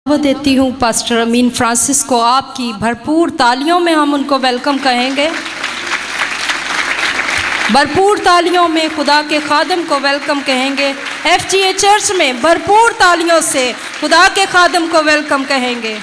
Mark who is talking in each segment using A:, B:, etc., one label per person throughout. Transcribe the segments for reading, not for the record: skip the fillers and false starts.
A: देती हूँ पास्टर अमीन फ्रांसिस को। आपकी भरपूर तालियों में हम उनको वेलकम कहेंगे। भरपूर तालियों में खुदा के खादम को वेलकम कहेंगे। FGA चर्च में भरपूर तालियों से खुदा के खादम को वेलकम कहेंगे।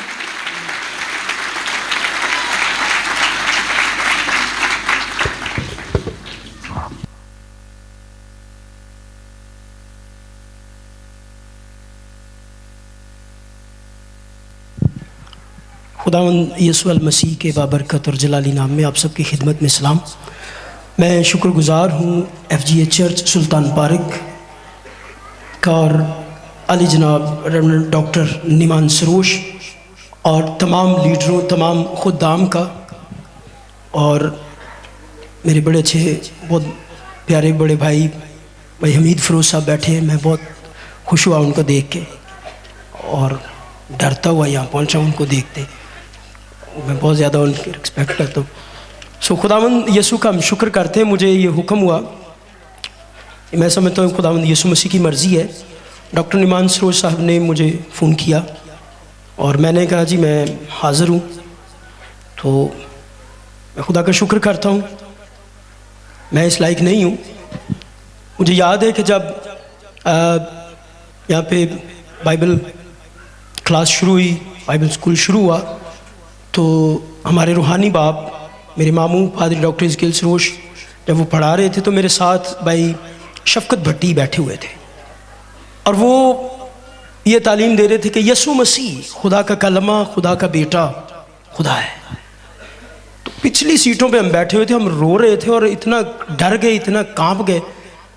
B: खुदावंद यीशु अल मसीह के बाबरकत और जलाली नाम में आप सबकी खिदमत में सलाम। मैं शुक्रगुज़ार हूँ FGA चर्च सुल्तान पार्क का और अली जनाब रेवरेंड डॉक्टर निमान सरोश और तमाम लीडरों, तमाम खुदाम का, और मेरे बड़े अच्छे बहुत प्यारे बड़े भाई हमीद फ़रोज़ साहब बैठे हैं। मैं बहुत खुश हुआ उनको देख के और डरता हुआ यहाँ पहुँचा उनको देखते। मैं बहुत ज़्यादा उनकी रिस्पेक्ट करता हूँ। सो खुदावंद यीशु का हम शुक्र करते हैं। मुझे ये हुक्म हुआ, मैं समझता हूँ खुदावंद यीशु मसीह की मर्ज़ी है। डॉक्टर निमान सरोज साहब ने मुझे फ़ोन किया और मैंने कहा जी मैं हाज़िर हूँ। तो मैं खुदा का शुक्र करता हूँ। मैं इस लायक नहीं हूँ। मुझे याद है कि जब यहाँ पे बाइबल क्लास शुरू हुई, बाइबल स्कूल शुरू हुआ, तो हमारे रूहानी बाप मेरे मामू पादरी डॉक्टर इज़कियल सरोश जब वो पढ़ा रहे थे तो मेरे साथ भाई शफकत भट्टी बैठे हुए थे और वो ये तालीम दे रहे थे कि यीशु मसीह खुदा का कलमा, खुदा का बेटा, खुदा है। तो पिछली सीटों पे हम बैठे हुए थे, हम रो रहे थे और इतना डर गए, इतना कांप गए।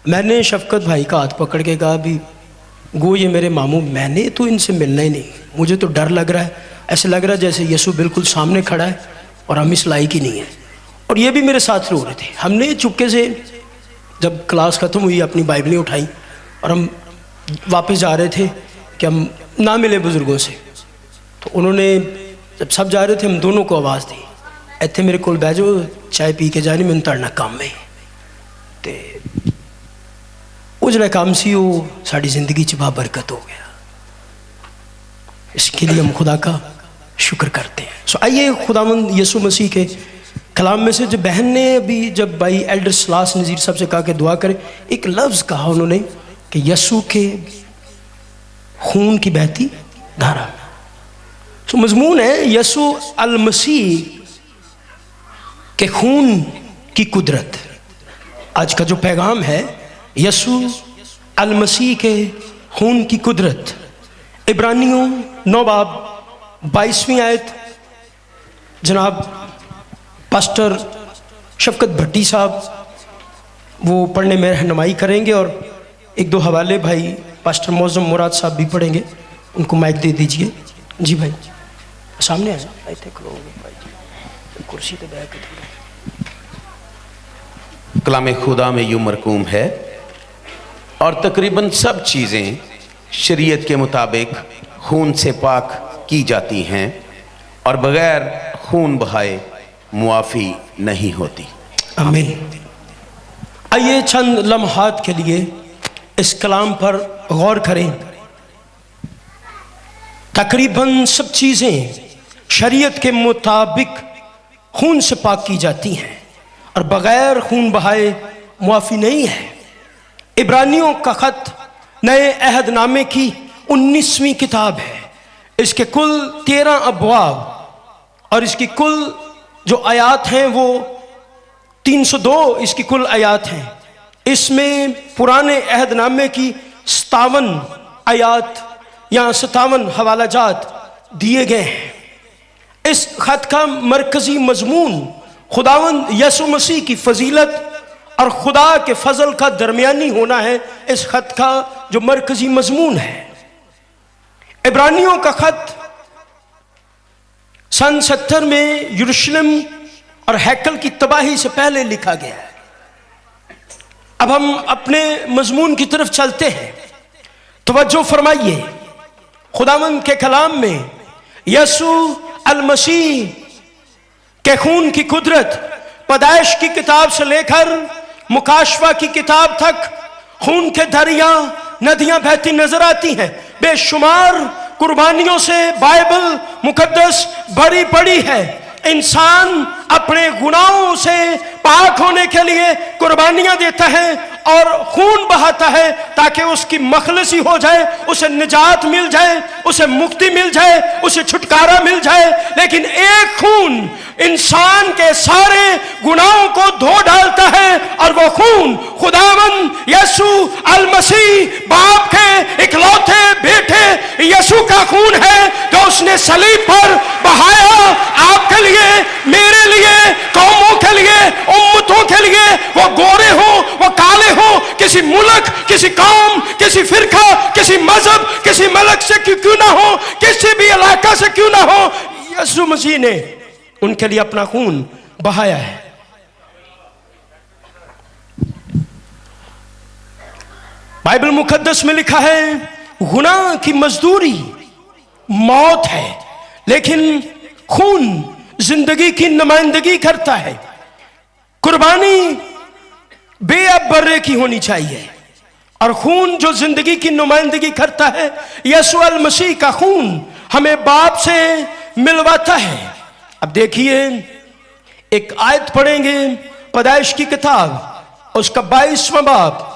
B: मैंने शफकत भाई का हाथ पकड़ के कहा, भी गो ये मेरे मामू, मैंने तो इनसे मिलना ही नहीं, मुझे तो डर लग रहा है। ऐसे लग रहा है जैसे यीशु बिल्कुल सामने खड़ा है और हम इस लायक ही नहीं है। और ये भी मेरे साथ रो रहे थे। हमने चुपके से जब क्लास ख़त्म हुई अपनी बाइबलें उठाई और हम वापस जा रहे थे कि हम ना मिले बुज़ुर्गों से। तो उन्होंने जब सब जा रहे थे हम दोनों को आवाज़ दी, इतने मेरे को बह जाओ, चाय पी के जाने मैंने तड़ना काम में। तो वो जरा काम सी वो साड़ी ज़िंदगी च बाबरकत हो गया। इसके लिए हम खुदा का शुक्र करते हैं। सो आइए खुदावंद यीशु मसीह के कलाम में से, जो बहन ने अभी जब भाई एल्डर सलास नज़ीर साहब से कहा कि दुआ करें, एक लफ्ज़ कहा उन्होंने कि यीशु के खून की बहती धारा। सो मजमून है यीशु अल मसीह के खून की कुदरत। आज का जो पैगाम है यीशु अल मसीह के खून की कुदरत। इब्रानियों 9 बाब 22वीं आयत जनाब पास्टर शफकत भट्टी साहब वो पढ़ने में रहनुमाई करेंगे और एक दो हवाले भाई पास्टर मौज़म मुराद साहब भी पढ़ेंगे। उनको माइक दे दीजिए। जी भाई सामने आ जाए, कुर्सी पे बैठ के।
C: कलाम खुदा में यूं मरकूम है, और तकरीबन सब चीज़ें शरीयत के मुताबिक खून से पाक की जाती हैं और बग़ैर खून बहाए मुआफ़ी नहीं होती।
B: आमीन। आइए चंद लम्हात के लिए इस कलाम पर गौर करें। तकरीबन सब चीज़ें शरीयत के मुताबिक खून से पाक की जाती हैं और बग़ैर खून बहाए मुआफ़ी नहीं है। इब्रानियों का ख़त नए अहदनामे की 19वीं किताब है। इसके कुल 13 अबवाब और इसकी कुल जो आयात हैं वो 302 इसकी कुल आयात हैं। इसमें पुराने अहदनामे की 57 आयात या 57 हवाला जात दिए गए हैं। इस ख़त का मरकज़ी मजमून खुदावंद यीशु मसीह की फजीलत और खुदा के फजल का दरमियानी होना है। इस ख़त का जो मरकज़ी मजमून है। इब्रानियों का ख़त सन 70 में यरूशलेम और हैकल की तबाही से पहले लिखा गया है। अब हम अपने मजमून की तरफ चलते हैं। तवज्जो फरमाइए, खुदावंद के कलाम में यीशु अल मसीह के खून की कुदरत पैदाइश की किताब से लेकर मुकाशवा की किताब तक खून के दरिया, नदियां बहती नजर आती हैं। बेशुमार कुर्बानियों से बाइबल मुकद्दस भरी पड़ी है। इंसान अपने गुनाहों से पाक होने के लिए कुर्बानियां देता है और खून बहाता है ताकि उसकी मखलसी हो जाए, उसे निजात मिल जाए, उसे मुक्ति मिल जाए, उसे छुटकारा मिल जाए। लेकिन एक खून इंसान के सारे गुनाहों को धो डालता है और वो खून खुदावंद यीशु अल मसीह बाप के इकलौते बेटे यीशु का खून है जो उसने सलीब पर बहाया आपके लिए, मेरे लिए, कौमों के लिए, उम्मतों के लिए। वो गोरे हो, वो काले हो, किसी मुल्क, किसी कौम, किसी फिरका, किसी मजहब, किसी मलक से क्यों ना हो, किसी भी इलाका से क्यों ना हो, यीशु मसीह ने उनके लिए अपना खून बहाया है। बाइबल मुकद्दस में लिखा है गुनाह की मजदूरी मौत है, लेकिन खून जिंदगी की नुमाइंदगी करता है। कुर्बानी बेअब बर्रे की होनी चाहिए और खून जो जिंदगी की नुमाइंदगी करता है, यीशु अल मसीह का खून हमें बाप से मिलवाता है। अब देखिए, एक आयत पढ़ेंगे पैदाइश की किताब, उसका 22वां बाब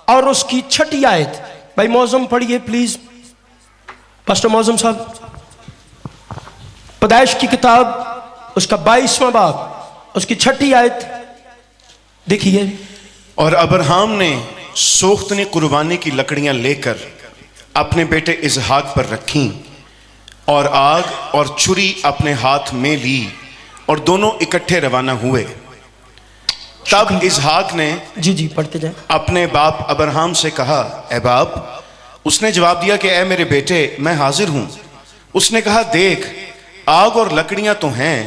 B: और उसकी 6ठी आयत। भाई मौजम पढ़िए प्लीज, पास्टर मौजम साहब। पैदाइश की किताब उसका 22वां बाब उसकी 6ठी आयत देखिए।
D: और अब्राहम ने सोख्तनी कुर्बानी की लकड़ियां लेकर अपने बेटे इसहाक पर रखी और आग और छुरी अपने हाथ में ली और दोनों इकट्ठे रवाना हुए। तब इसहाक ने
B: जी पढ़ते जाए
D: अपने बाप अब्राहम से कहा, ए बाप। उसने जवाब दिया कि ए मेरे बेटे, मैं हाजिर हूं। उसने कहा, देख आग और लकड़ियां तो हैं,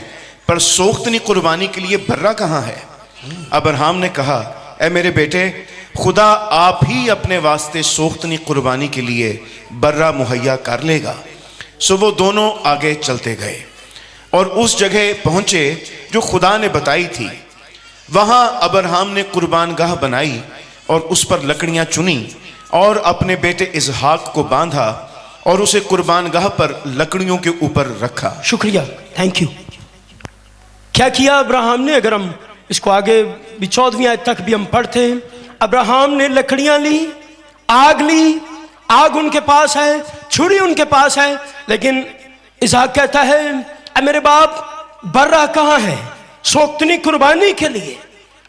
D: पर सोख्तनी कुर्बानी के लिए बर्रा कहाँ है? अब्राहम ने कहा, ए मेरे बेटे, खुदा आप ही अपने वास्ते सोख्तनी कुर्बानी के लिए बर्रा मुहैया कर लेगा। सो वो दोनों आगे चलते गए और उस जगह पहुंचे जो खुदा ने बताई थी। वहां अब्राहम ने कुर्बानगाह बनाई और उस पर लकड़ियां चुनी और अपने बेटे इसहाक को बांधा और उसे कुर्बानगाह पर लकड़ियों के ऊपर रखा।
B: शुक्रिया, थैंक यू। क्या किया अब्राहम ने? अगर हम इसको आगे भी 14वीं आयत तक भी हम पढ़ते हैं, अब्राहम ने लकड़ियां ली, आग उनके पास है, छुरी उनके पास है, लेकिन इसहाक कहता है, मेरे बाप बर्रा कहाँ है सोख्तनी कुर्बानी के लिए?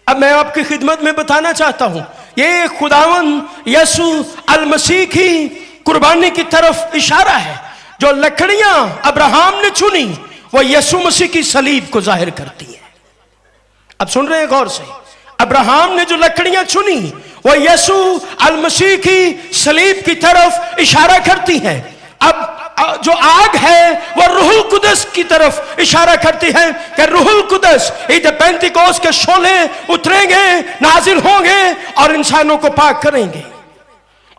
B: अब मैं आपकी खिदमत में बताना चाहता हूं, ये खुदावंद यीशु अल मसीह की कुर्बानी की तरफ इशारा है। जो लकड़ियां अब्राहम ने चुनी वो यीशु मसीह की सलीब को जाहिर करती है। अब सुन रहे हैं गौर से, अब्राहम ने जो लकड़ियां चुनी वो यीशु अल मसीह की सलीब की तरफ इशारा करती हैं। अब जो आग है वो रूहुल कुदस की तरफ इशारा करती है कि रूहुल कुदस ईद पेंतिकोस के शोले उतरेंगे, नाजिल होंगे और इंसानों को पाक करेंगे।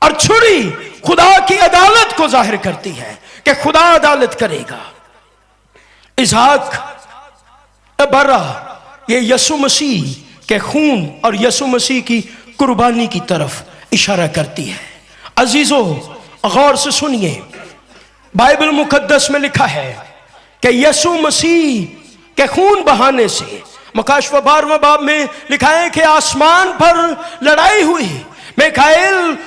B: और छुरी खुदा की अदालत को जाहिर करती है कि खुदा अदालत करेगा। इसहाक बर्रा ये यीशु मसीह के खून और यीशु मसीह की कुर्बानी की तरफ इशारा करती है। अजीजों, गौर से सुनिए, बाइबल मुकद्दस में लिखा है कि यीशु मसीह के खून बहाने से, मकाशवा 12वां बाब में लिखा है कि आसमान पर लड़ाई हुई। मीकाएल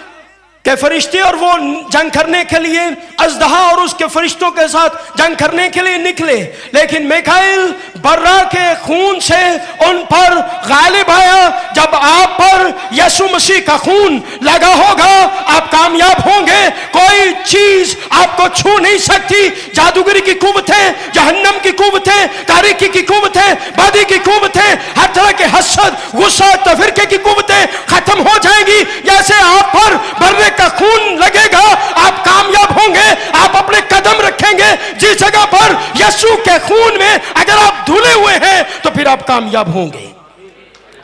B: के फरिश्ते और वो जंग करने के लिए अजदहा और उसके फरिश्तों के साथ जंग करने के लिए निकले, लेकिन मीकाएल बर्रा के खून से उन पर गालिब आया। जब आप पर यीशु मसीह का खून लगा होगा आप कामयाब होंगे। कोई चीज आपको छू नहीं सकती। जादूगरी की कुव्वतें, जहन्नम की कुव्वतें, तारीकी की कुव्वतें, बदी की कुव्वतें, हर तरह के हसद, गुस्सा, तफरीके की कुव्वतें खत्म हो जाएंगी। जैसे आप पर बर्रे का खून लगेगा आप कामयाब होंगे। आप अपने कदम रखेंगे जिस जगह पर यीशु के खून में अगर आप धुले हुए हैं तो फिर आप कामयाब होंगे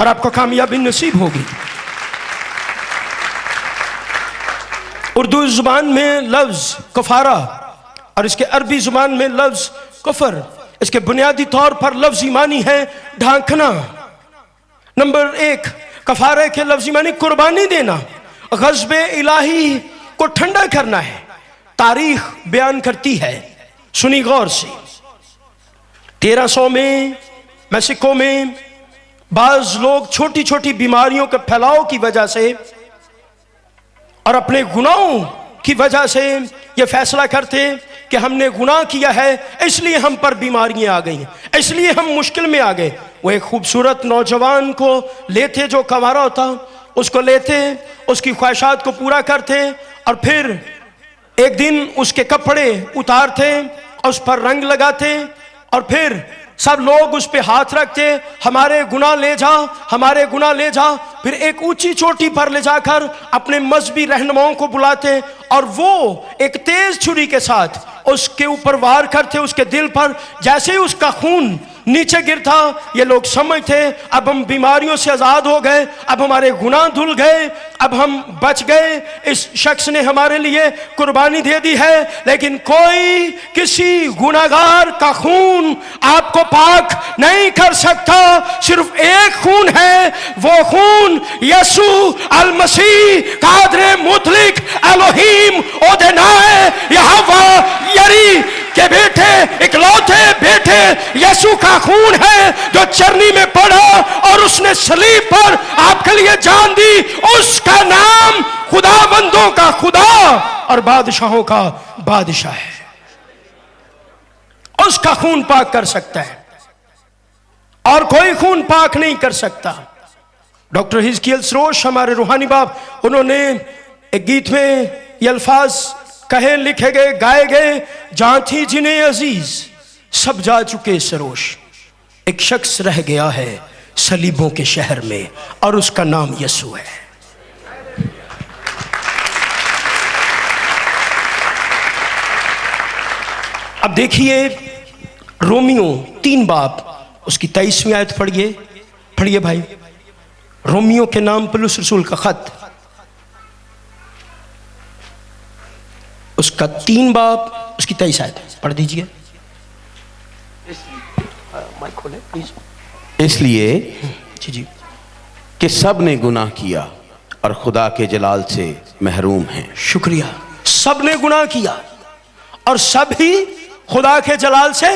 B: और आपको कामयाबी नसीब होगी। उर्दू जुबान में लफ्ज कफारा और इसके अरबी जुबान में लफ्ज कुफर, इसके बुनियादी तौर पर लफ्जी मानी है ढांकना। नंबर 1, कफारे के लफ्जी मानी कुर्बानी देना, गज़्ब इलाही को ठंडा करना है तारीख बयान करती है, सुनी गौर से। 1300 में मेक्सिको में बाज लोग छोटी छोटी बीमारियों के फैलाव की वजह से और अपने गुनाहों की वजह से यह फैसला करते कि हमने गुनाह किया है, इसलिए हम पर बीमारियां आ गई हैं, इसलिए हम मुश्किल में आ गए। वो एक खूबसूरत नौजवान को लेते जो कंवारा होता, उसको लेते, उसकी ख्वाहिशात को पूरा करते और फिर एक दिन उसके कपड़े उतारते, उस पर रंग लगाते और फिर सब लोग उस पे हाथ रखते, हमारे गुनाह ले जा, हमारे गुनाह ले जा। फिर एक ऊंची चोटी पर ले जाकर अपने मजहबी रहनुमाओं को बुलाते और वो एक तेज छुरी के साथ उसके ऊपर वार करते, उसके दिल पर। जैसे ही उसका खून नीचे गिरता, ये लोग समझते अब हम बीमारियों से आजाद हो गए, अब हमारे गुनाह धुल गए, अब हम बच गए, इस शख्स ने हमारे लिए कुर्बानी दे दी है। लेकिन कोई किसी गुनाहगार का खून आपको पाक नहीं कर सकता। सिर्फ एक खून है, वो खून यसू अल मसीह कादरे मुतलिक एलोहीम ओदेनाए यहोवा यरी के बेटे, इकलौते बेटे यसू का खून है जो चरनी में पड़ा और उसने सलीब पर आपके लिए जान दी। उसका नाम खुदाबंदों का खुदा और बादशाहों का बादशाह है। उसका खून पाक कर सकता है और कोई खून पाक नहीं कर सकता। डॉक्टर हिजकियल सरोश हमारे रूहानी बाप, उन्होंने एक गीत में ये अल्फाज कहे, लिखे गए, गाए गए, जहां थी जिन्हें अजीज सब जा चुके सरोश, एक शख्स रह गया है सलीबों के शहर में और उसका नाम यसू है। अब देखिए रोमियो 3 बाब उसकी 23वीं आयत पढ़िए भाई। रोमियो के नाम पौलुस रसूल का खत, उसका 3 बाब उसकी 23 आयत पढ़ दीजिए।
C: इसलिए
B: जी
C: कि सब ने गुनाह किया और खुदा के जलाल से महरूम हैं।
B: शुक्रिया। सब ने गुनाह किया और सब ही खुदा के जलाल से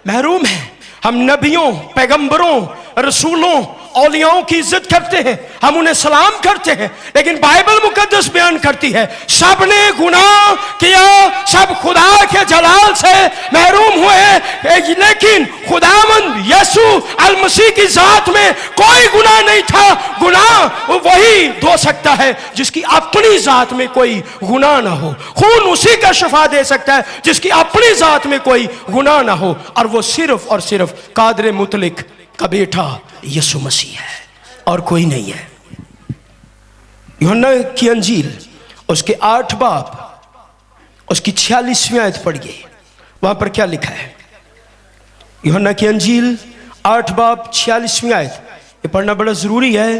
B: महरूम हैं। हम नबियों, पैगंबरों, रसूलों, औलियाओं की इज्जत करते हैं, हम उन्हें सलाम करते हैं, लेकिन बाइबल मुकद्दस बयान करती है सब ने गुनाह किया, सब खुदा के जलाल से महरूम हुए। लेकिन खुदावंद यसू अल मसीह की जात में कोई गुनाह नहीं था। गुनाह वही धो सकता है जिसकी अपनी जात में कोई गुनाह ना हो। खून उसी का शफा दे सकता है जिसकी अपनी जात में कोई गुनाह ना हो, और वो सिर्फ और सिर्फ कादरे मुतलिक का बेटा यसू मसीह है और कोई नहीं है। यूहन्ना की अंजील उसके 8 बाब उसकी 46वीं आयत पढ़िए, वहां पर क्या लिखा है। यूहन्ना की अंजील 8 बाब 46वीं आयत, ये पढ़ना बड़ा जरूरी है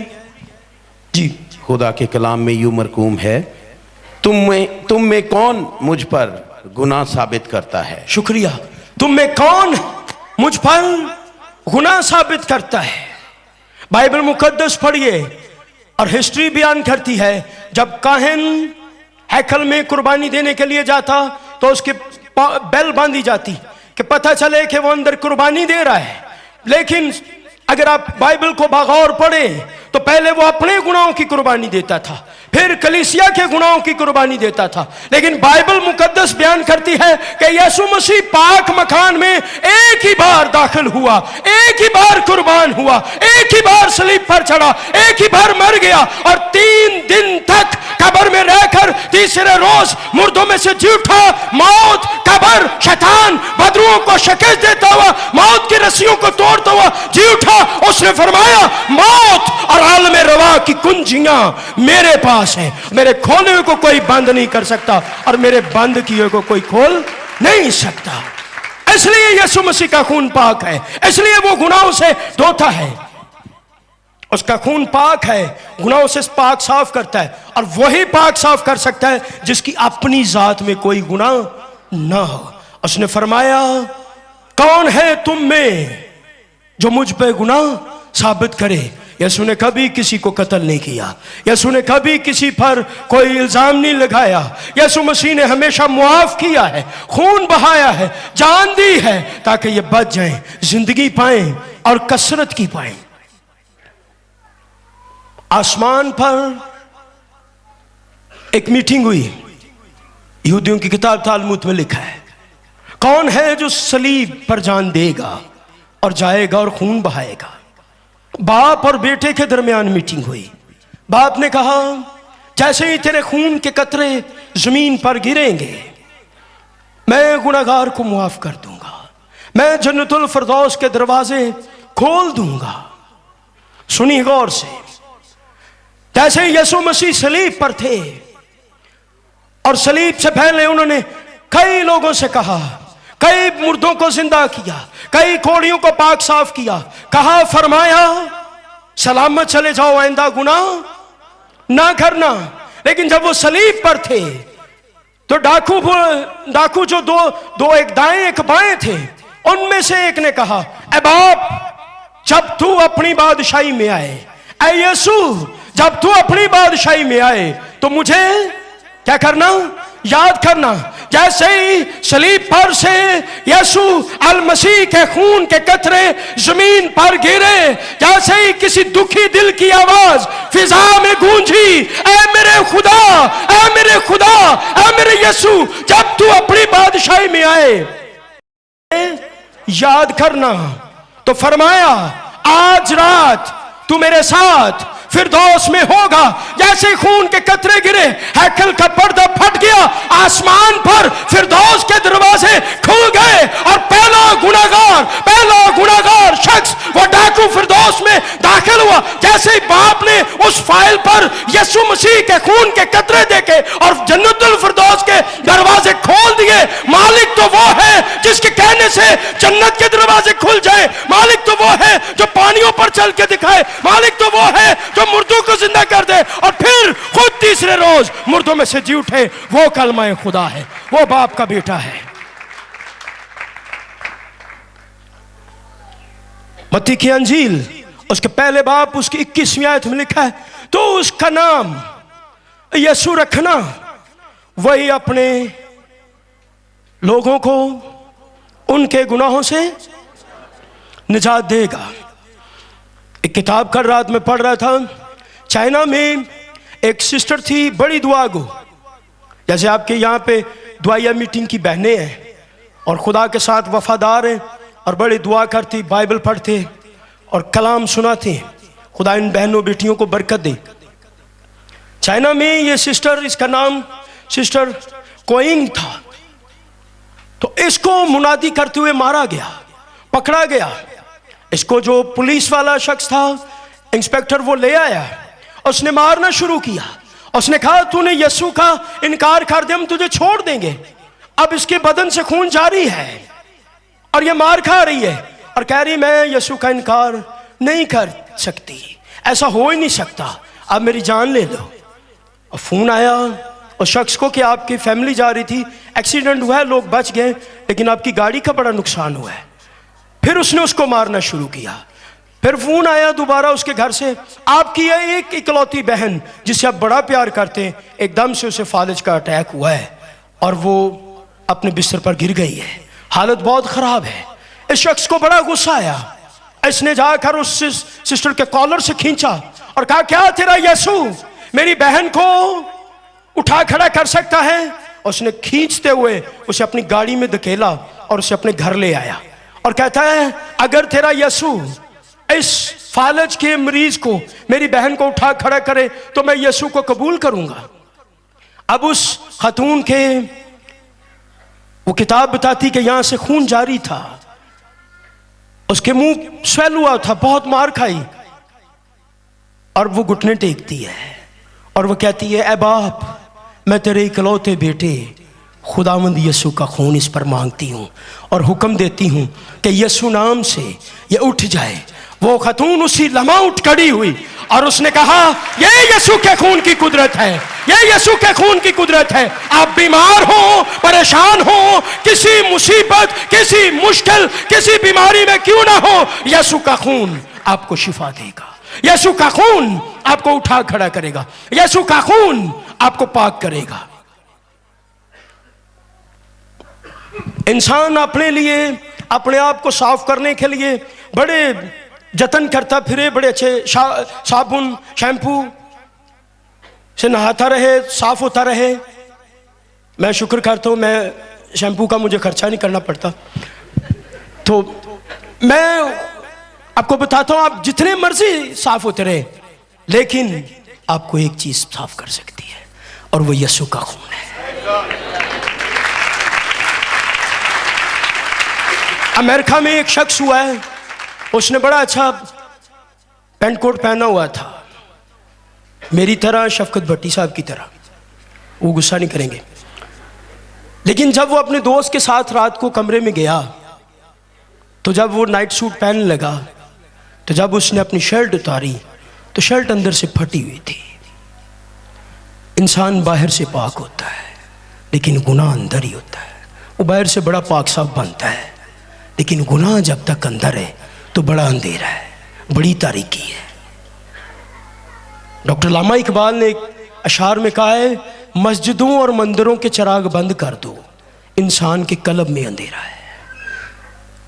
B: जी।
C: खुदा के कलाम में यूं मरकूम है, तुम में कौन मुझ पर गुनाह साबित करता है।
B: शुक्रिया। तुम में कौन मुझ पर गुनाह साबित करता है। बाइबल मुकद्दस पढ़िए और हिस्ट्री बयान करती है, जब काहिन हैकल में कुर्बानी देने के लिए जाता तो उसके बेल बांधी जाती कि पता चले कि वो अंदर कुर्बानी दे रहा है। लेकिन अगर आप बाइबल को बगौर पढ़े तो पहले वो अपने गुनाहों की कुर्बानी देता था, फिर कलीसिया के गुनाहों की कुर्बानी देता था। लेकिन बाइबल मुकद्दस बयान करती है कि यीशु मसीह पाक मकान में एक ही बार दाखिल हुआ, एक ही बार कुर्बान हुआ, एक ही बार सलीब पर चढ़ा, एक ही बार मर गया और 3 दिन तक कब्र में रहकर तीसरे रोज मुर्दों में से जी उठा। मौत, कब्र, शैतान, बदरुओं को शिकस्त देता हुआ, मौत की रस्सियों को तोड़ता हुआ जी उठा। उसने फरमाया मौत और आलम रवा की कुंजियां मेरे पास है, मेरे खोले हुए को कोई बंद नहीं कर सकता और मेरे बंद किए को कोई खोल नहीं सकता। इसलिए यीशु मसीह का खून पाक है, इसलिए वो गुनाहों से धोता है। उसका खून पाक है, गुनाहों से पाक साफ करता है, और वही पाक साफ कर सकता है जिसकी अपनी जात में कोई गुनाह ना हो। उसने फरमाया कौन है तुम में जो मुझ पे गुनाह साबित करे। यीशु ने कभी किसी को कत्ल नहीं किया, यीशु ने कभी किसी पर कोई इल्जाम नहीं लगाया। यीशु मसीह ने हमेशा मुआफ किया है, खून बहाया है, जान दी है ताकि ये बच जाएं, जिंदगी पाएं और कसरत की पाएं। आसमान पर एक मीटिंग हुई, यहूदियों की किताब तालमुद में लिखा है, कौन है जो सलीब पर जान देगा और जाएगा और खून बहाएगा। बाप और बेटे के दरमियान मीटिंग हुई। बाप ने कहा, जैसे ही तेरे खून के कतरे जमीन पर गिरेंगे मैं गुनाहगार को मुआफ कर दूंगा, मैं जन्नतुल फिरदौस के दरवाजे खोल दूंगा। सुनिए गौर से, जैसे यीशु मसीह सलीब पर थे और सलीब से पहले उन्होंने कई लोगों से कहा, कई मुर्दों को जिंदा किया, कई कोड़ियों को पाक साफ किया, कहा फरमाया सलामत चले जाओ, आइंदा गुनाह ना करना। लेकिन जब वो सलीब पर थे तो डाकू जो दो एक दाएं एक बाएं थे, उनमें से एक ने कहा, ए बाप जब तू अपनी बादशाही में आए, ए यीशु जब तू अपनी बादशाही में आए तो मुझे क्या करना, याद करना। जैसे ही सलीब पर से यीशु अल मसीह के खून के कतरे जमीन पर गिरे, जैसे ही किसी दुखी दिल की आवाज फिजा में गूंजी, ऐ मेरे खुदा, ऐ मेरे खुदा, ऐ मेरे यीशु जब तू अपनी बादशाही में आए याद करना। तो फरमाया आज रात तू मेरे साथ फिरदौस में होगा। जैसे खून के कतरे गिरे, हैकल का पर्दा फट गया, आसमान पर फिरदौस के दरवाजे खुल गए और पहला गुनाहगार शख्स वो डाकू फिरदौस में दाखिल हुआ। जैसे ही बाप ने उस फाइल पर यीशु मसीह के खून के कतरे देखे और जन्नतुल फिरदौस के दरवाजे खोल दिए। मालिक तो वो है जिसके कहने से जन्नत के दरवाजे खुल जाए, मालिक तो वो है जो पानियों पर चल के दिखाए, मालिक तो वो है जो मुर्दों को जिंदा कर दे और फिर खुद तीसरे रोज मुर्दों में से जी उठे। वो कलमा खुदा है, वो बाप का बेटा है। मत्ती की अंजील उसके पहले बाप उसकी 21वीं आयत में लिखा है, तो उसका नाम यीशु रखना, वही अपने लोगों को उनके गुनाहों से निजात देगा। एक किताब कल रात में पढ़ रहा था, चाइना में एक सिस्टर थी, बड़ी दुआगो, जैसे आपके यहाँ पे दुआया मीटिंग की बहनें हैं और खुदा के साथ वफादार हैं और बड़ी दुआ करती, बाइबल पढ़ते और कलाम सुनाते। खुदा इन बहनों बेटियों को बरकत दे। चाइना में ये सिस्टर, इसका नाम सिस्टर कोइंग था, तो इसको मुनादी करते हुए मारा गया, पकड़ा गया। इसको जो पुलिस वाला शख्स था, इंस्पेक्टर, वो ले आया, उसने मारना शुरू किया। उसने कहा तूने यीशु का इनकार कर दिया, हम तुझे छोड़ देंगे। अब इसके बदन से खून जारी है और ये मार खा रही है और कह रही मैं यीशु का इनकार नहीं कर सकती, ऐसा हो ही नहीं सकता, अब मेरी जान ले लो। और फोन आया उस शख्स को कि आपकी फैमिली जा रही थी, एक्सीडेंट हुआ है, लोग बच गए, लेकिन आपकी गाड़ी का बड़ा नुकसान हुआ है। फिर उसने उसको मारना शुरू किया। फिर फोन आया दोबारा उसके घर से, आपकी एक इकलौती बहन जिसे आप बड़ा प्यार करते हैं, एकदम से उसे फालिज का अटैक हुआ है और वो अपने बिस्तर पर गिर गई है, हालत बहुत खराब है। इस शख्स को बड़ा गुस्सा आया। इसने जाकर उस सिस्टर के कॉलर से खींचा और कहा क्या तेरा यीशु मेरी बहन को उठा खड़ा कर सकता है? उसने खींचते हुए उसे अपनी गाड़ी में धकेला और उसे अपने घर ले आया और कहता है अगर तेरा यीशु इस फालज के मरीज को, मेरी बहन को उठा खड़ा करे तो मैं यीशु को कबूल करूंगा। अब उस खातून के वो किताब बताती कि यहां से खून जारी था, उसके मुंह स्वेल हुआ था, बहुत मार खाई, और वो घुटने टेकती है और वो कहती है ऐ बाप, मैं तेरे इकलौते बेटे खुदावंद यीशु का खून इस पर मांगती हूं और हुक्म देती हूं कि यीशु नाम से ये उठ जाए। वो खातून उसी लम्हा उठ खड़ी हुई और उसने कहा ये यीशु के खून की कुदरत है, ये यीशु के खून की कुदरत है। आप बीमार हो, परेशान हो, किसी मुसीबत, किसी मुश्किल, किसी बीमारी में क्यों ना हो, यीशु का खून आपको शिफा देगा। यीशु का खून आपको उठा खड़ा करेगा, यीशु का खून आपको पाक करेगा। इंसान अपने लिए, अपने आप को साफ करने के लिए बड़े जतन करता फिरे, बड़े अच्छे साबुन शैम्पू से नहाता रहे, साफ होता रहे। मैं शुक्र करता हूँ, मैं शैम्पू का मुझे खर्चा नहीं करना पड़ता। तो मैं आपको बताता हूँ, आप जितने मर्जी साफ होते रहे, लेकिन आपको एक चीज साफ कर सकती है, और वो यीशु का खून है। अमेरिका में एक शख्स हुआ है, उसने बड़ा अच्छा पेंट कोट पहना हुआ था, मेरी तरह, शफकत भट्टी साहब की तरह, वो गुस्सा नहीं करेंगे। लेकिन जब वो अपने दोस्त के साथ रात को कमरे में गया, तो जब वो नाइट सूट पहनने लगा, तो जब उसने अपनी शर्ट उतारी तो शर्ट अंदर से फटी हुई थी। इंसान बाहर से पाक होता है, लेकिन गुनाह अंदर ही होता है। वो बाहर से बड़ा पाक साफ बनता है, लेकिन गुनाह जब तक अंदर है तो बड़ा अंधेरा है, बड़ी तारीकी है। डॉक्टर लामा इकबाल ने एक अशार में कहा है, मस्जिदों और मंदिरों के चिराग बंद कर दो, इंसान के कल्ब में अंधेरा है।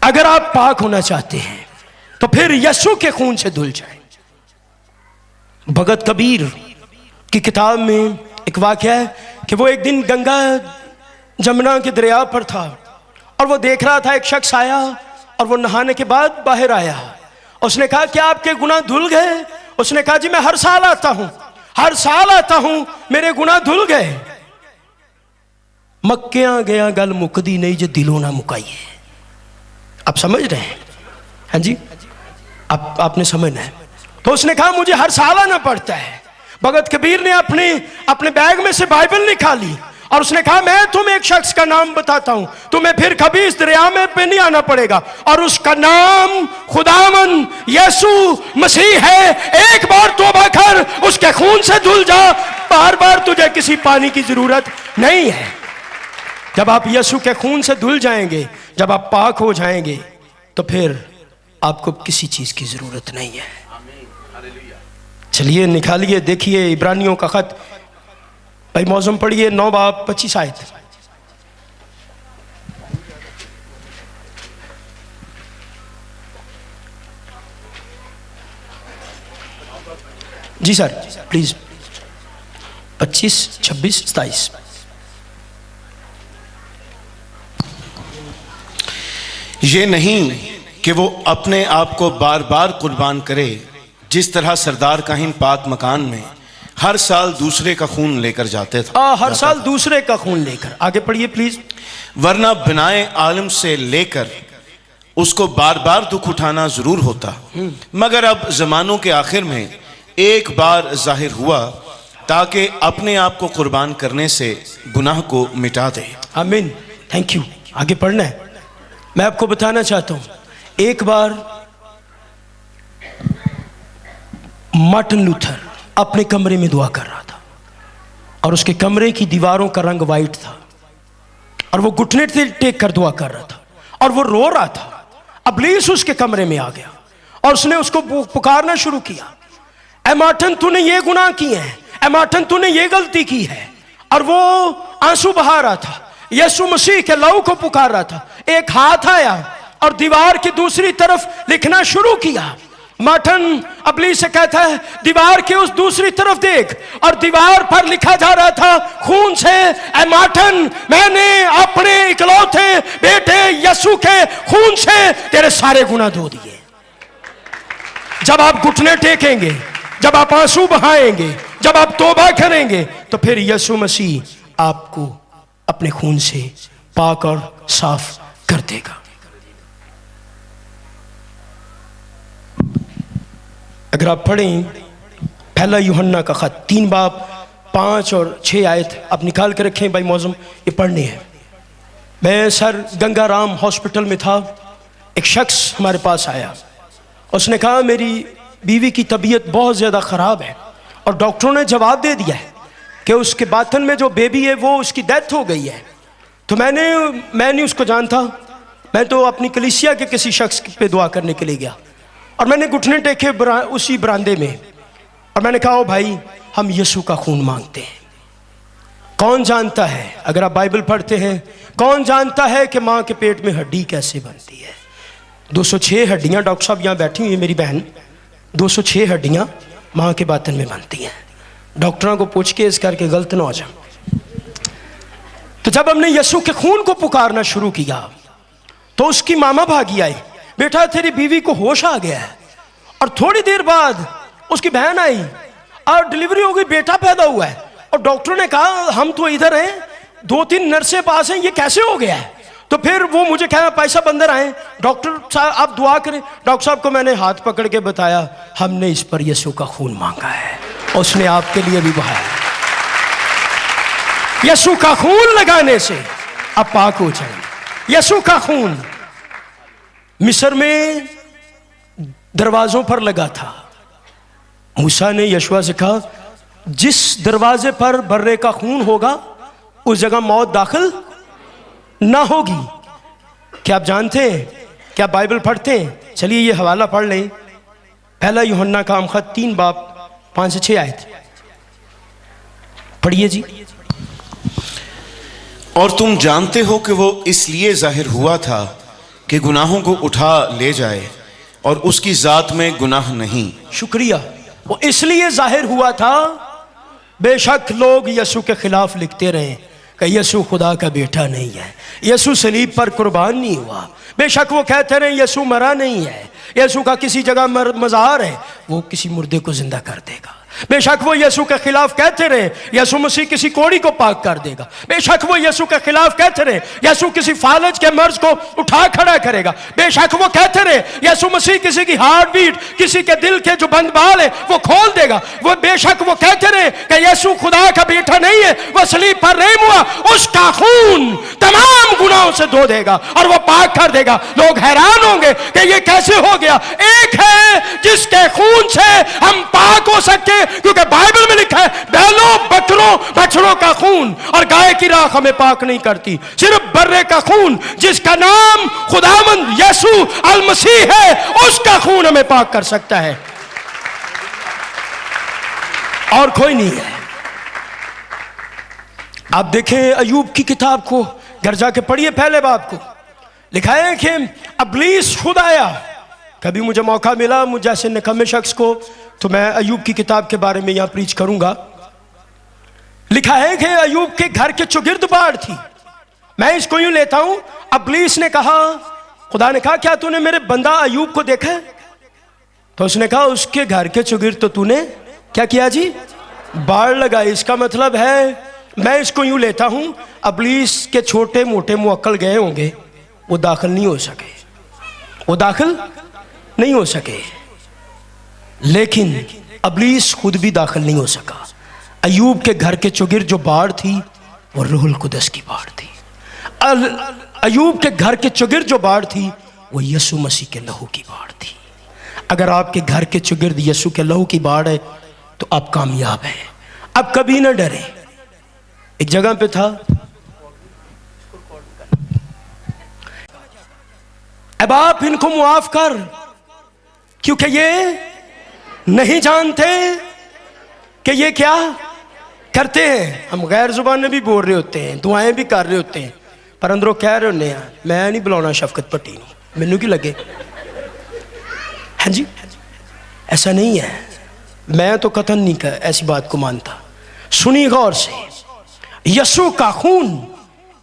B: अगर आप पाक होना चाहते हैं तो फिर यीशु के खून से धुल जाएं। भगत कबीर की किताब में एक वाकया है कि वो एक दिन गंगा जमुना के दरिया पर था, और वो देख रहा था, एक शख्स आया और वो नहाने के बाद बाहर आया। उसने कहा, क्या आपके गुनाह धुल गए? उसने कहा, जी मैं हर साल आता हूं, हर साल आता हूं, मेरे गुनाह धुल गए। मक्कियां गया गल मुकदी नहीं जे दिलों ना मुकाइए। आप समझ रहे हैं? हाँ जी, आपने समझना है। तो उसने कहा, मुझे हर साल आना पड़ता है। भगत कबीर ने अपने बैग में से बाइबल निकाली और उसने कहा, मैं तुम्हें एक शख्स का नाम बताता हूं, तुम्हें फिर कभी इस दरिया में पे नहीं आना पड़ेगा, और उसका नाम खुदावन यीशु मसीह है। एक बार तौबा कर, उसके खून से धुल जा, बार बार तुझे किसी पानी की जरूरत नहीं है। जब आप यीशु के खून से धुल जाएंगे, जब आप पाक हो जाएंगे, तो फिर आपको किसी चीज की जरूरत नहीं है। चलिए निकालिए, देखिए इब्रानियों का खत, भाई मौजम पढ़िए, 9 बाब 25 आयत। जी सर प्लीज, 25, 26, 27।
D: ये नहीं कि वो अपने आप को बार बार कुर्बान करे, जिस तरह सरदार काहिन पाक मकान में हर साल दूसरे का खून लेकर जाते थे।
B: हर साल दूसरे का खून लेकर। आगे पढ़िए प्लीज।
D: वरना बिनाए आलम से लेकर उसको बार बार दुख उठाना जरूर होता, मगर अब जमानों के आखिर में एक बार जाहिर हुआ, ताकि अपने आप को कुर्बान करने से गुनाह को मिटा दे।
B: आमीन, थैंक यू। आगे पढ़ना है। मैं आपको बताना चाहता हूं, एक बार मार्टिन लूथर अपने कमरे में दुआ कर रहा था, और उसके कमरे की दीवारों का रंग वाइट था, और वो घुटने से टेक कर दुआ कर रहा था, और वो रो रहा था। इब्लीस उसके कमरे में आ गया और उसने उसको पुकारना शुरू किया, ऐ मार्टिन तूने ये गुनाह किए हैं, ऐ मार्टिन तूने ये गलती की है। और वो आंसू बहा रहा था, यीशु मसीह के लहू को पुकार रहा था। एक हाथ आया और दीवार की दूसरी तरफ लिखना शुरू किया। मार्टिन इब्लीस से कहता है, दीवार के उस दूसरी तरफ देख, और दीवार पर लिखा जा रहा था खून से, ऐ मार्टिन मैंने अपने इकलौते बेटे यीशु के खून से तेरे सारे गुनाह धो दिए। जब आप घुटने टेकेंगे, जब आप आंसू बहाएंगे, जब आप तौबा करेंगे, तो फिर यीशु मसीह आपको अपने खून से पाक और साफ कर देगा। अगर आप पढ़ें पहला यूहन्ना का खत 3 बाब 5 और 6 आयत आप निकाल कर रखें भाई मौजम, ये पढ़ने हैं। मैं सर गंगाराम हॉस्पिटल में था, एक शख्स हमारे पास आया, उसने कहा मेरी बीवी की तबीयत बहुत ज़्यादा ख़राब है, और डॉक्टरों ने जवाब दे दिया है कि उसके बातन में जो बेबी है वो उसकी डेथ हो गई है। तो मैं नहीं उसको जानता, मैं तो अपनी कलीसिया के किसी शख्स पे दुआ करने के लिए गया। और मैंने घुटने टेके उसी बरामदे में, और मैंने कहा ओ भाई, हम यीशु का खून मांगते हैं। कौन जानता है, अगर आप बाइबल पढ़ते हैं, कौन जानता है कि माँ के पेट में हड्डी कैसे बनती है। 206 हड्डियाँ, डॉक्टर साहब यहाँ बैठी हुई है मेरी बहन, 206 हड्डियाँ माँ के बातन में बनती हैं। डॉक्टरों को पूछ के इस करके गलत ना हो जाए। तो जब हमने यीशु के खून को पुकारना शुरू किया तो उसकी मामा भागी आई, बेटा तेरी बीवी को होश आ गया है। और थोड़ी देर बाद उसकी बहन आई और डिलीवरी हो गई, बेटा पैदा हुआ है। और डॉक्टर ने कहा हम तो इधर हैं, 2-3 नर्सें पास हैं, ये कैसे हो गया है। तो फिर वो मुझे कहा पैसा बंदर आए, डॉक्टर साहब आप दुआ करें। डॉक्टर साहब को मैंने हाथ पकड़ के बताया, हमने इस पर यीशु का खून मांगा है, उसने आपके लिए भी बहाया। यीशु का खून लगाने से आप पाक हो जाएंगे। यीशु का खून मिस्र में दरवाजों पर लगा था। मूसा ने यशुआ से कहा, जिस दरवाजे पर बर्रे का खून होगा उस जगह मौत दाखिल ना होगी। क्या आप जानते हैं, क्या बाइबल पढ़ते हैं? चलिए ये हवाला पढ़ लें, पहला यूहन्ना का खत 3 बाब 5 से 6 आयत पढ़िए जी।
D: और तुम जानते हो कि वो इसलिए जाहिर हुआ था कि गुनाहों को उठा ले जाए, और उसकी जात में गुनाह नहीं।
B: शुक्रिया, वो इसलिए जाहिर हुआ था। बेशक लोग यीशु के खिलाफ लिखते रहे कि यीशु खुदा का बेटा नहीं है, यीशु सलीब पर कुर्बान नहीं हुआ। बेशक वो कहते रहे यीशु मरा नहीं है, यीशु का किसी जगह मज़ार है, वो किसी मुर्दे को जिंदा कर देगा। बेशक वो यीशु के खिलाफ कहते रहे यीशु मसीह किसी कोड़ी को पाक कर देगा। बेशक वो यीशु के खिलाफ कहते रहे यीशु किसी फालज के मर्ज को उठा खड़ा करेगा। बेशक वो कहते रहे यीशु मसीह किसी की हार्ट बीट, किसी के दिल के जो बंद बाल है वो खोल देगा। वो बेशक वो कहते रहे कि यीशु खुदा का बेटा नहीं है, वो सलीब पर नहीं हुआ, उसका खून तमाम गुनाहों से धो देगा और वो पाक कर देगा। लोग हैरान होंगे कि ये कैसे हो गया। एक है जिसके खून से हम पाक हो सकते, क्योंकि बाइबल में लिखा है बैलों बकरों बछड़ों का खून और गाय की राख हमें पाक नहीं करती, सिर्फ बर्रे का खून जिसका नाम खुदावंद यीशु अल मसीह है, उसका खून हमें पाक कर सकता है, और कोई नहीं है। आप देखें अयूब की किताब को, घर जाके पढ़िए पहले बाब को। लिखा है कि इब्लीस खुद आया। कभी मुझे मौका मिला मुझे जैसे निकम्मे शख्स को, तो मैं अयूब की किताब के बारे में यहां प्रीच करूंगा। लिखा है कि अयूब के घर के चौगिर्द बाढ़ थी। मैं इसको यूं लेता हूं, इब्लीस ने कहा, खुदा ने कहा क्या तूने मेरे बंदा अयूब को देखा है? तो उसने कहा उसके घर के चौगिर्द तो तूने क्या किया जी? बाढ़ लगाई। इसका मतलब है, मैं इसको यूं लेता हूं, इब्लीस के छोटे मोटे मुअक्कल गए होंगे, वो दाखिल नहीं हो सके, वो दाखिल नहीं हो सके। लेकिन इब्लीस खुद भी दाखिल नहीं हो सका। अयूब के घर के चौगिर्द जो बाढ़ थी वो रूहुल कुदस की बाढ़ थी। अयूब के घर के चौगिर्द जो बाढ़ थी वो यीशु मसीह के लहू की बाढ़ थी। अगर आपके घर के चौगिर्द यीशु के लहू की बाढ़ है तो आप कामयाब हैं। अब कभी ना डरे। एक जगह पे था, अब आप इनको मुआफ कर, क्योंकि ये नहीं जानते कि ये क्या करते हैं। हम गैर जुबान में भी बोल रहे होते हैं, दुआएं भी कर रहे होते हैं, पर अंदरों कह रहे होते हैं मैं नहीं बुलाना शफकत भट्टी नहीं, मैनू की लगे। हाँ जी, ऐसा नहीं है। मैं तो कतन नहीं कर ऐसी बात को मानता। सुनिए गौर से, यीशु का खून,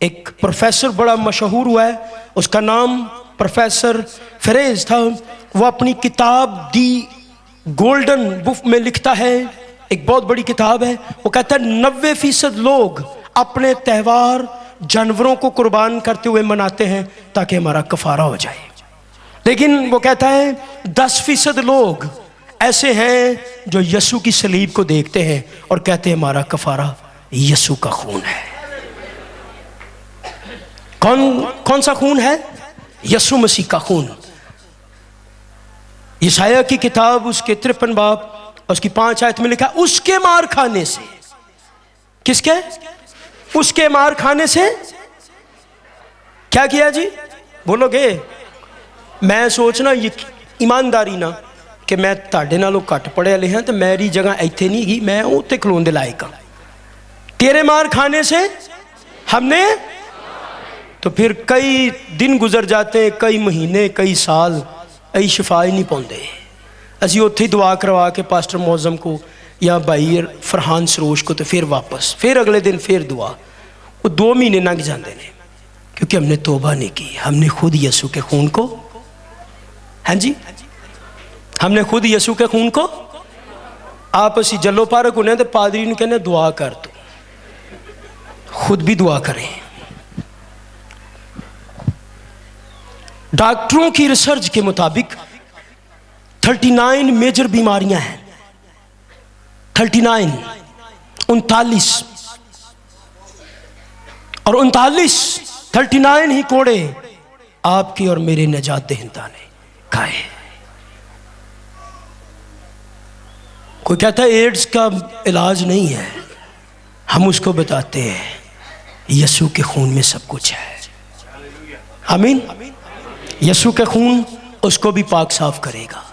B: एक प्रोफेसर बड़ा मशहूर हुआ है, उसका नाम प्रोफेसर फेरेज था। वो अपनी किताब दी गोल्डन बुक में लिखता है, एक बहुत बड़ी किताब है। वो कहता है 90% लोग अपने त्यौहार जानवरों को कुर्बान करते हुए मनाते हैं ताकि हमारा कफारा हो जाए, लेकिन वो कहता है 10% लोग ऐसे हैं जो यीशु की सलीब को देखते हैं और कहते हैं हमारा कफारा यीशु का खून है। कौन सा खून है? यीशु मसीह का खून। यशायाह की किताब उसके 53 बाब उसकी 5 आयत में लिखा, उसके मार खाने से। किसके? उसके मार खाने से क्या किया जी? बोलोगे? मैं सोचना ईमानदारी ना कि मैं तुहाडे नालों घट पढ़िया लिखा तो मेरी जगह इत्थे नहीं गई, मैं उत्ते खलोन दे लायक हाँ। तेरे मार खाने से हमने, तो फिर कई दिन गुजर जाते हैं, कई महीने, कई साल, अई शिफा ही नहीं पाते। असी उत्थे दुआ करवा के पास्टर मौजम को या भाई फरहान सरोश को, तो फिर वापस, फिर अगले दिन फिर दुआ, वो 2 महीने लंघ जाते हैं क्योंकि हमने तौबा नहीं की। हमने खुद यसू के खून को, हाँ जी, हमने खुद यसू के खून को, आप असी जलो पारक होने तो पादरी ने कहने दुआ कर, तू खुद भी दुआ करें। डॉक्टरों की रिसर्च के मुताबिक 39 मेजर बीमारियां हैं, 39, 39 और 39 ही कोड़े आपकी और मेरे निजात दहिंदा ने खाए। कोई कहता है एड्स का इलाज नहीं है, हम उसको बताते हैं यसू के खून में सब कुछ है। आमीन। यसू का खून उसको भी पाक साफ करेगा,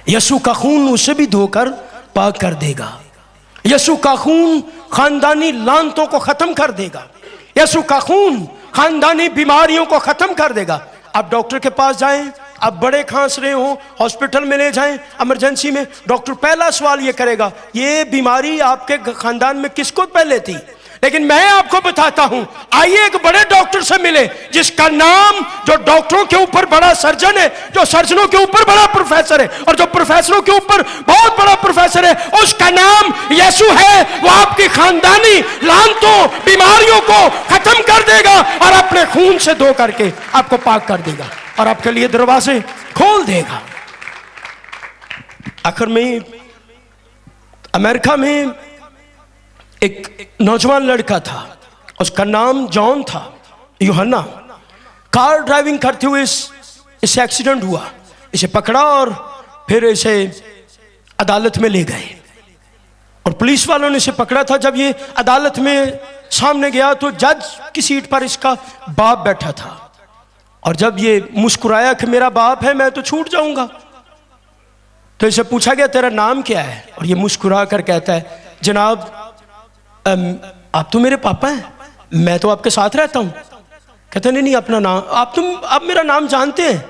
B: यसू का खून उसे भी धोकर पाक कर देगा, यसू का खून खानदानी लानतों को खत्म कर देगा, यसू का खून खानदानी बीमारियों को खत्म कर देगा। आप डॉक्टर के पास जाएं, आप बड़े खांस रहे हो, हॉस्पिटल में ले जाएं, इमरजेंसी में, डॉक्टर पहला सवाल ये करेगा ये बीमारी आपके खानदान में किसको पहले थी। लेकिन मैं आपको बताता हूं, आइए एक बड़े डॉक्टर से मिले जिसका नाम, जो डॉक्टरों के ऊपर बड़ा सर्जन है, जो सर्जनों के ऊपर बड़ा प्रोफेसर है, और जो प्रोफेसरों के ऊपर बहुत बड़ा प्रोफेसर है, उसका नाम यीशु है। वो आपकी खानदानी लानतों, बीमारियों को खत्म कर देगा और अपने खून से धो करके आपको पाक कर देगा और आपके लिए दरवाजे खोल देगा। आखिर में अमेरिका में एक नौजवान लड़का था, उसका नाम जॉन था, यूहन्ना। कार ड्राइविंग करते हुए इसे एक्सीडेंट हुआ, इसे पकड़ा और फिर इसे अदालत में ले गए और पुलिस वालों ने इसे पकड़ा था। जब ये अदालत में सामने गया तो जज की सीट पर इसका बाप बैठा था और जब ये मुस्कुराया कि मेरा बाप है, मैं तो छूट जाऊंगा, तो इसे पूछा गया तेरा नाम क्या है, और ये मुस्कुरा कर कहता है जनाब आप तो मेरे पापा हैं, मैं तो आपके साथ रहता हूं। कहते नहीं नहीं, अपना नाम, आप मेरा नाम जानते हैं।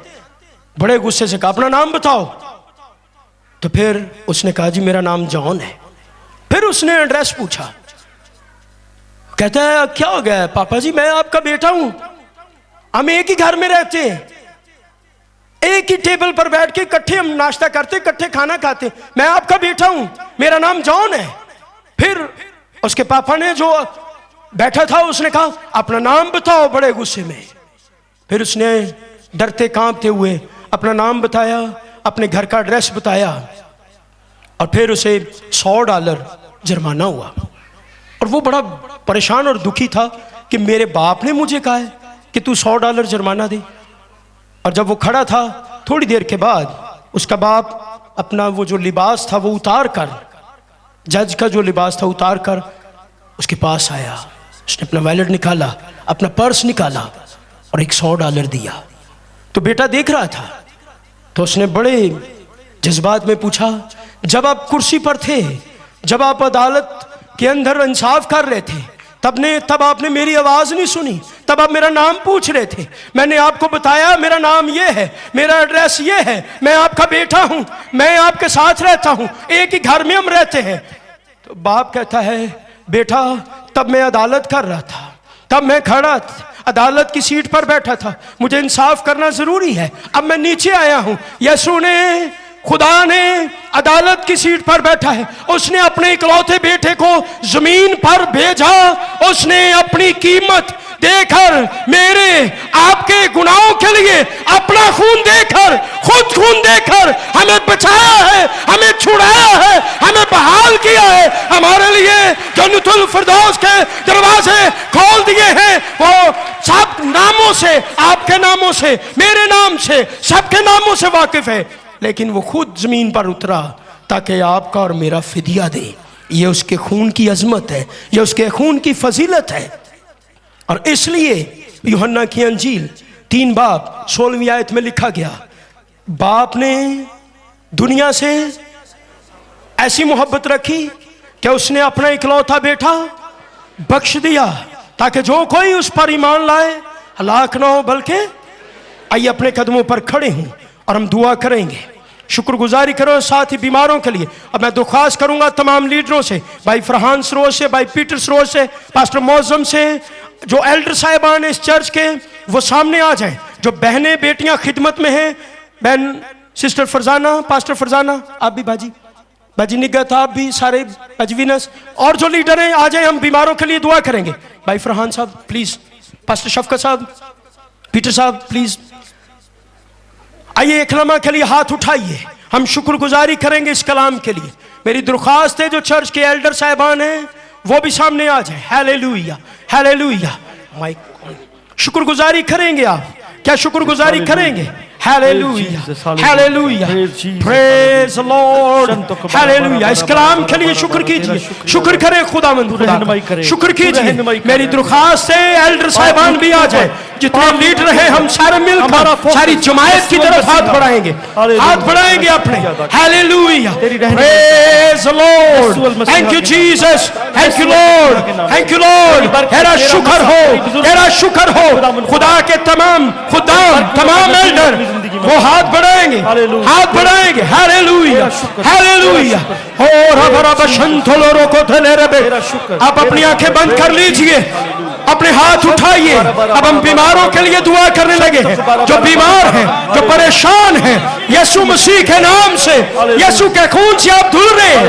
B: बड़े गुस्से से कहा अपना नाम बताओ। तो फिर उसने कहा जी मेरा नाम जॉन है। फिर उसने एड्रेस पूछा, कहता है क्या हो गया पापा जी, मैं आपका बेटा हूं, हम एक ही घर में रहते हैं, एक ही टेबल पर बैठ के इकट्ठे हम नाश्ता करते, इकट्ठे खाना खाते, मैं आपका बेटा हूं, मेरा नाम जॉन है। फिर उसके पापा ने जो बैठा था उसने कहा अपना नाम बताओ, बड़े गुस्से में। फिर उसने डरते कांपते हुए अपना नाम बताया, अपने घर का एड्रेस बताया और फिर उसे $100 जुर्माना हुआ। और वो बड़ा परेशान और दुखी था कि मेरे बाप ने मुझे कहा है कि तू $100 जुर्माना दे। और जब वो खड़ा था थोड़ी देर के बाद उसका बाप अपना वो जो लिबास था वो उतार कर, जज का जो लिबास था उतार कर उसके पास आया। उसने अपना वॉलेट निकाला, अपना पर्स निकाला और एक $100 दिया। तो बेटा देख रहा था, तो उसने बड़े जज्बात में पूछा जब आप कुर्सी पर थे, जब आप अदालत के अंदर इंसाफ कर रहे थे, तब आपने मेरी आवाज नहीं सुनी, तब आप मेरा नाम पूछ रहे थे, मैंने आपको बताया मेरा नाम ये है, मेरा एड्रेस ये है, मैं आपका बेटा हूं, मैं आपके साथ रहता हूं, एक ही घर में हम रहते हैं। तो बाप कहता है बेटा तब मैं अदालत कर रहा था, तब मैं खड़ा अदालत की सीट पर बैठा था, मुझे इंसाफ करना जरूरी है, अब मैं नीचे आया हूं। यीशु ने, खुदा ने अदालत की सीट पर बैठा है, उसने अपने इकलौते बेटे को जमीन पर भेजा, उसने अपनी कीमत देकर मेरे आपके गुनाहों के लिए अपना खून देकर, खुद खून देकर हमें बचाया है, हमें छुड़ाया है, हमें बहाल किया है, हमारे लिए जन्नतुल फिरदौस के दरवाजे खोल दिए हैं। वो सब नामों से, आपके नामों से, मेरे नाम से, सबके नामों से वाकिफ है, लेकिन वो खुद जमीन पर उतरा ताकि आपका और मेरा फिदिया दे। ये उसके खून की अजमत है, ये उसके खून की फजीलत है। और इसलिए यूहन्ना की अंजील 3 बाब 16वीं आयत में लिखा गया, बाप ने दुनिया से ऐसी मोहब्बत रखी कि उसने अपना इकलौता बेटा बख्श दिया ताकि जो कोई उस पर ईमान लाए हलाक ना हो बल्कि आइए अपने कदमों पर खड़े हों और हम दुआ करेंगे, शुक्रगुजारी करो साथ ही बीमारों के लिए। अब मैं दरख्वास्त करूंगा तमाम लीडरों से, भाई फरहान सरोज से, भाई पीटर सरोज से, पास्टर मौजम से, जो एल्डर साहिबान इस चर्च के वो सामने आ जाएं। जो बहनें बेटियां खिदमत में हैं, बहन सिस्टर फरजाना, पास्टर फरजाना, आप भी बाजी निगत, आप भी सारे अजवीनस और जो लीडर हैं आ जाए, हम बीमारों के लिए दुआ करेंगे। भाई फरहान साहब प्लीज, पास्टर शफकत साहब, पीटर साहब प्लीज आइए, एक लम्हा के लिए हाथ उठाइए, हम शुक्रगुजारी करेंगे इस कलाम के लिए। मेरी दरख्वास्त है जो चर्च के एल्डर साहिबान हैं वो भी सामने आ जाए। हालेलुया हालेलुया, माइक शुक्रगुजारी करेंगे आप, क्या शुक्रगुजारी करेंगे? Hallelujah hallelujah, praise Lord, hallelujah. इस कलाम के लिए शुक्र कीजिए, शुक्र करें खुदावंद खुदा का, शुक्र कीजिए। मेरी दरख्वास्त है एल्डर साहिबान भी आ जाए, जितने लीडर हैं हम सारे मिलकर सारी जमायत की तरफ हाथ बढ़ाएंगे, हाथ बढ़ाएंगे अपने। Hallelujah, praise Lord, thank you Jesus, thank you Lord, thank you Lord. तेरा शुक्र हो, तेरा शुक्र हो। खुदा के तमाम एल्डर वो हाथ बढ़ाएंगे, हाथ बढ़ाएंगे। Hallelujah hallelujah. और आप अपनी आंखें बंद कर लीजिए, अपने हाथ उठाइए। अब हम बीमारों के लिए दुआ करने लगे हैं, जो बीमार हैं, जो परेशान हैं, यीशु मसीह के नाम से, यीशु के खून से आप धुल रहे हैं।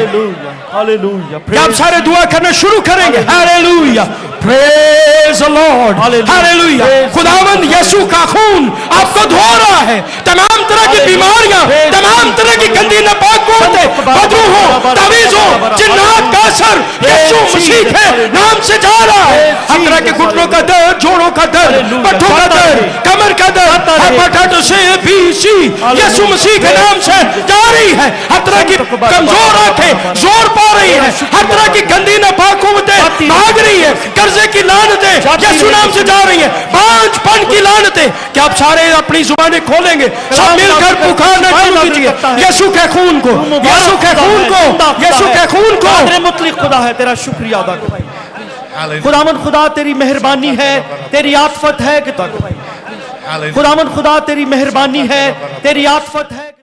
B: हालेलुया, आप सारे दुआ करना शुरू करेंगे। Hallelujah, praise Lord, hallelujah. खुदावंद यीशु का खून आपको धो रहा है। तमाम तरह की बीमारियां, तमाम तरह की गंदी नापाक कुव्वतें, बदबू हो, तावीज हो, जिन्नात का असर यीशु मसीह के नाम से जा रहा है। हर तरह के घुटनों का दर्द, जोड़ों का दर्द, पट्टों का दर्द, कमर का दर्द, हेपेटाइटिस ए बी सी यीशु मसीह के नाम से जा रही है। हर तरह की कमजोर आंखें जोर पा रही है, हर तरह की गंदी नापाक कुव्वतें भाग रही है, कर्जे की लानतें यीशु नाम से जा रही है, बांझपन की लानतें। क्या आप सारे अपनी जुबानें खोलेंगे, सब मिलकर पुकारना शुरू कीजिए यीशु के खून को, यीशु के खून को, यीशु के खून को।
E: तेरे मुतलिक खुदा है, तेरा शुक्रिया अदा करें। खुदावंद खुदा तेरी मेहरबानी है, तेरी आफत है कि खुदावंद खुदा तेरी मेहरबानी है, तेरी आफत है।